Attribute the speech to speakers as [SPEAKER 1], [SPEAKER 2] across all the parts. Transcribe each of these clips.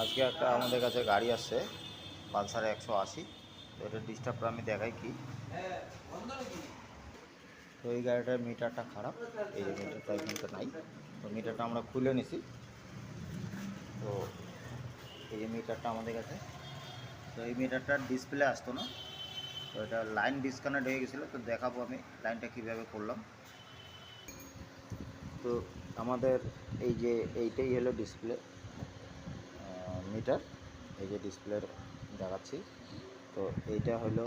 [SPEAKER 1] আজকে একটা আমাদের কাছে গাড়ি আসছে পালসার 180। তো এটা ডিস্টার্বটা আমি দেখাই কি। তো এই গাড়িটার মিটারটা খারাপ, এই যে মিটারটা এখানটা নাই। তো মিটারটা আমরা খুলে নিছি। তো এই যে মিটারটা আমাদের কাছে, তো এই মিটারটার ডিসপ্লে আসতো না। তো এটা লাইন ডিসকানেক্ট হয়ে গেছিলো। তো দেখাবো আমি লাইনটা কীভাবে করলাম। তো আমাদের এই যে এইটাই হলো ডিসপ্লে মিটার, এই যে ডিসপ্লের দেখাচ্ছি। তো এইটা হলো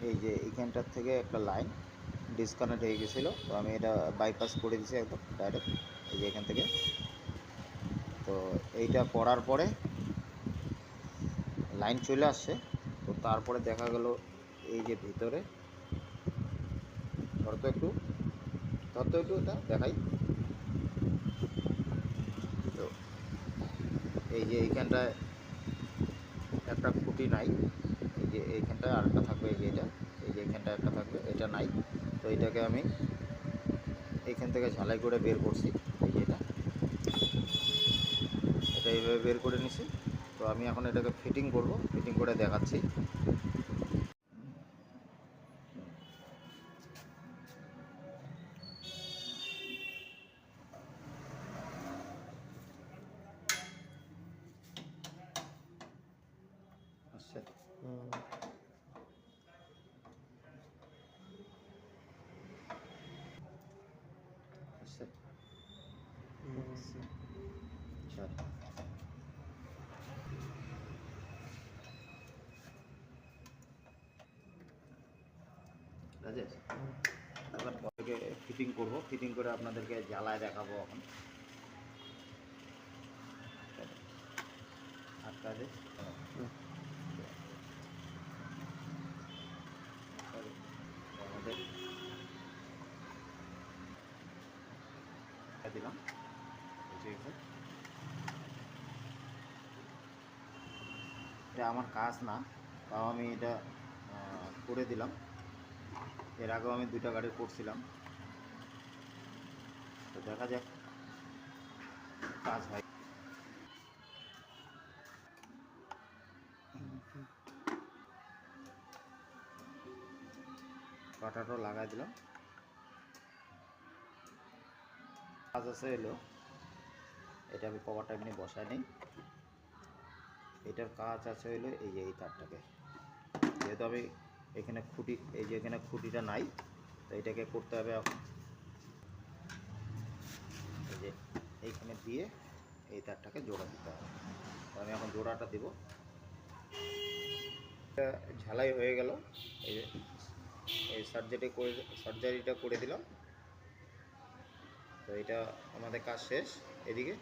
[SPEAKER 1] এই যে এইখানটার থেকে একটা লাইন ডিসকানেক্ট হয়ে গেছিলো। তো আমি এটা বাইপাস করে দিয়েছি একদম ডাইরেক্ট এই যে এখান থেকে। তো এইটা করার পরে লাইন চলে আসছে। তো তারপরে দেখা গেল এই যে ভিতরে ধরতো একটু এটা দেখাই। তো এই যে এইখানটায় একটা খুঁটি নাই, এই যে এইখানটায় আরেকটা থাকবে, এই যে এটা, এই যে এইখানটায় একটা থাকবে, এটা নাই। তো এটাকে আমি এইখান থেকে ঝালাই করে বের করছি, এই যে এটা এইভাবে বের করে নিছি। তো আমি এখন এটাকে ফিটিং করব, ফিটিং করে দেখাচ্ছি। আচ্ছা, আচ্ছা, আচ্ছা, রাজেশ, এবার পরে ফিটিং করব, ফিটিং করে আপনাদেরকে জ্বালায় দেখাবো এখন। আর কাজে আমাদের দিলাম, এটা আমার কাজ না, তাও আমি এটা করে দিলাম। এর আগেও আমি 2টা গাড়ি করছিলাম। তো দেখা যাক কাজ হয়। কাঁটাটাও লাগাই দিলাম। কাজ আছে এলো, এটা আমি কভারটা এমনি বসাই নিই। এটার কাজ আছে হইলো এই যে এই তারটাকে, যেহেতু আমি এখানে খুঁটি, এই যে এখানে খুঁটিটা নাই, তো এটাকে করতে হবে এখন এই যে এইখানে দিয়ে এই তারটাকে জোড়া দিতে হবে। তো আমি এখন জোড়াটা দিব। ঝালাই হয়ে গেল, এই যে এই সার্জারিটা করে দিলাম। তো এটা আমাদের কাজ শেষ এদিকে।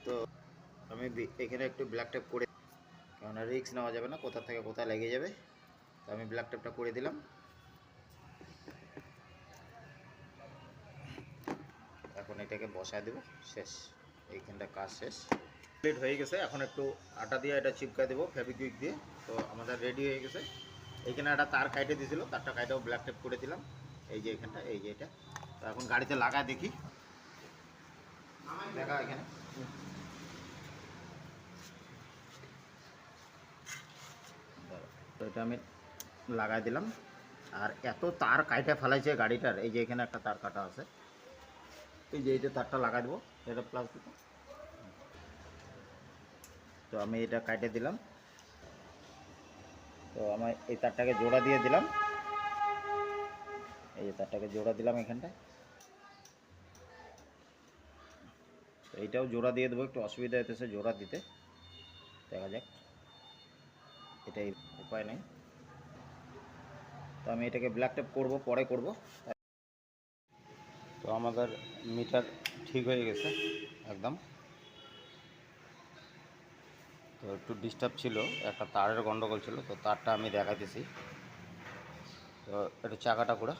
[SPEAKER 1] তো আমি এখানে একটু ব্ল্যাক টেপ করে, কেননা রিস্ক নেওয়া যাবে না, কোথা থেকে কোথায় লেগে যাবে। তো আমি ব্ল্যাক টেপটা করে দিলাম। এখন এটাকে বসায় দেব, শেষ, এইখানটা কাজ শেষ, কমপ্লিট হয়ে গেছে। এখন একটু আটা দিয়ে এটা চিপকায় দেবো ফেবিকুইক দিয়ে। তো আমাদের রেডি হয়ে গেছে। এইখানে একটা তার কাটে দিয়েছিল, তারটা কাটেও ব্ল্যাক টেপ করে দিলাম, এই যে এখানটা, এই যে এটা। তো এখন গাড়িতে লাগায় দেখি, দেখা এখানে। তো এটা আমি লাগাই দিলাম। আর এত তার কাইটে ফেলাইছে গাড়িটার, এই যে এখানে একটা তার কাটা আছে, এই যে এইটা তারটা লাগাই দেবো, এটা প্লাস দিতে। তো আমি এটা কাটে দিলাম। তো আমি এই তারটাকে জোড়া দিয়ে দিলাম, এই যে তারটাকে জোড়া দিলাম এখানটায়। এইটাও জোড়া দিয়ে দেবো, একটু অসুবিধা হইতেছে জোড়া দিতে, দেখা যাক, এটাই উপায় নেই। তো আমি এটাকে ব্ল্যাক টেপ করবো, পরে করব। তো আমাদের মিটার ঠিক হয়ে গেছে একদম। তো একটু ডিস্টার্ব ছিল, একটা তারের গন্ডগোল ছিল, তো তারটা আমি দেখাইতেছি। তো একটু চাকাটা করে,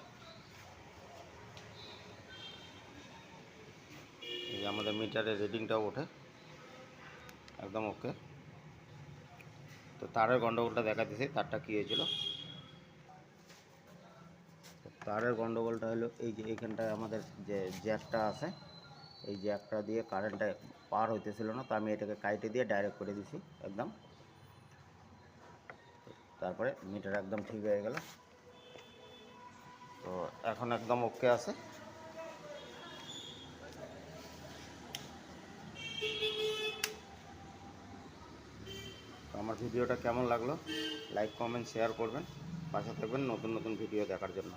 [SPEAKER 1] এই যে আমাদের মিটারের রিডিংটাও ওঠে একদম ওকে। তো তারের গন্ডগোলটা দেখাতেছি, তারটা কী হয়েছিল। তারের গন্ডগোলটা হলো এই যে এইখানটায় আমাদের যে জ্যাকটা আছে, এই জ্যাকটা দিয়ে কারেন্টটা পার হইতেছিল না, তো আমি এটাকে কাইটে দিয়ে ডাইরেক্ট করে দিছি একদম। তারপরে মিটার একদম ঠিক হয়ে গেল। তো এখন একদম ওকে আছে। তো আমার ভিডিওটা কেমন লাগলো, লাইক কমেন্ট শেয়ার করবেন, পাশে থাকবেন নতুন নতুন ভিডিও দেখার জন্য।